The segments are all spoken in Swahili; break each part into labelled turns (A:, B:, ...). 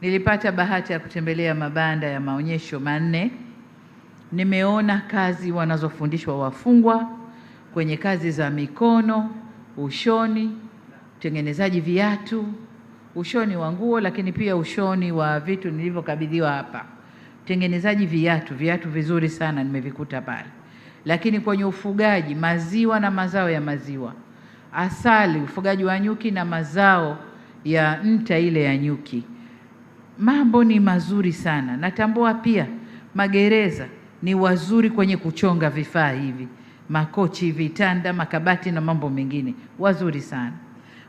A: Nilipata bahati ya kutembelea mabanda ya maonyesho manne. Nimeona kazi wanazofundishwa wafungwa kwenye kazi za mikono, ushoni, utengenezaji viatu, ushoni wa nguo, lakini pia ushoni wa vitu nilivyokabidhiwa hapa. Utengenezaji viatu vizuri sana nimevikuta pale. Lakini kwenye ufugaji, maziwa na mazao ya maziwa, asali, ufugaji wa nyuki na mazao ya nta ile ya nyuki. Mambo ni mazuri sana. Natambua pia magereza ni wazuri kwenye kuchonga vifaa hivi, makochi, vitanda, makabati na mambo mengine, wazuri sana.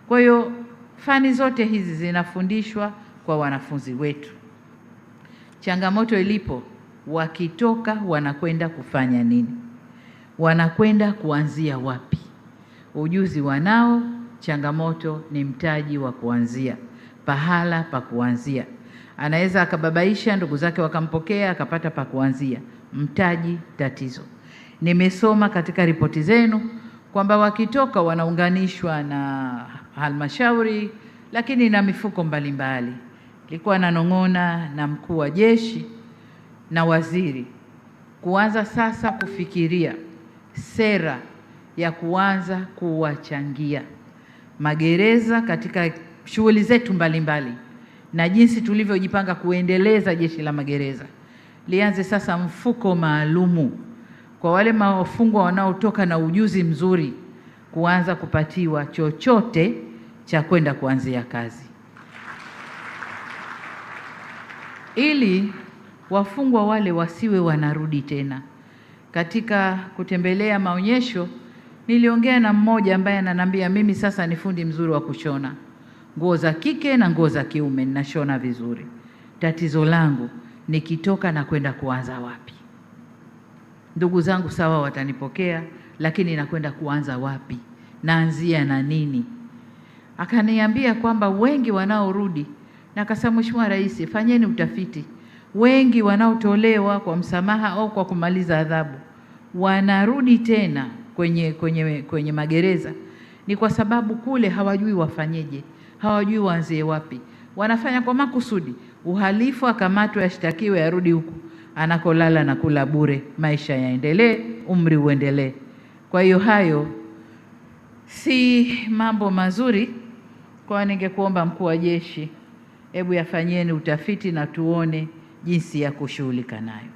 A: Kwa hiyo fani zote hizi zinafundishwa kwa wanafunzi wetu. Changamoto ilipo, wakitoka wanakwenda kufanya nini? Wanakwenda kuanzia wapi? Ujuzi wanao, changamoto ni mtaji wa kuanzia, pahala pa kuanzia. Anaweza akababaisha ndugu zake wakampokea akapata pa kuanzia, mtaji tatizo. Nimesoma katika ripoti zenu kwamba wakitoka wanaunganishwa na halmashauri, lakini na mifuko mbalimbali. Nilikuwa nanong'ona na mkuu wa jeshi na waziri kuanza sasa kufikiria sera ya kuanza kuwachangia magereza katika shughuli zetu mbalimbali, na jinsi tulivyojipanga kuendeleza jeshi la magereza. Lianze sasa mfuko maalumu kwa wale wafungwa wanaotoka na ujuzi mzuri, kuanza kupatiwa chochote cha kwenda kuanzia kazi, ili wafungwa wale wasiwe wanarudi tena. Katika kutembelea maonyesho, niliongea na mmoja ambaye ananiambia, mimi sasa ni fundi mzuri wa kushona nguo za kike na nguo za kiume, ninashona vizuri. Tatizo langu nikitoka na kwenda kuanza wapi? Ndugu zangu sawa watanipokea, lakini nakwenda kuanza wapi? Naanzia na nini? Akaniambia kwamba wengi wanaorudi, na akasema, Mheshimiwa Rais, fanyeni utafiti, wengi wanaotolewa kwa msamaha au kwa kumaliza adhabu wanarudi tena kwenye magereza ni kwa sababu kule hawajui wafanyeje, hawajui waanzie wapi. Wanafanya kwa makusudi uhalifu, akamatwe, ashtakiwe, arudi huku anakolala na kula bure, maisha yaendelee, umri uendelee. Kwa hiyo hayo si mambo mazuri. Kwa ningekuomba mkuu wa jeshi, hebu yafanyeni utafiti na tuone jinsi ya kushughulika nayo.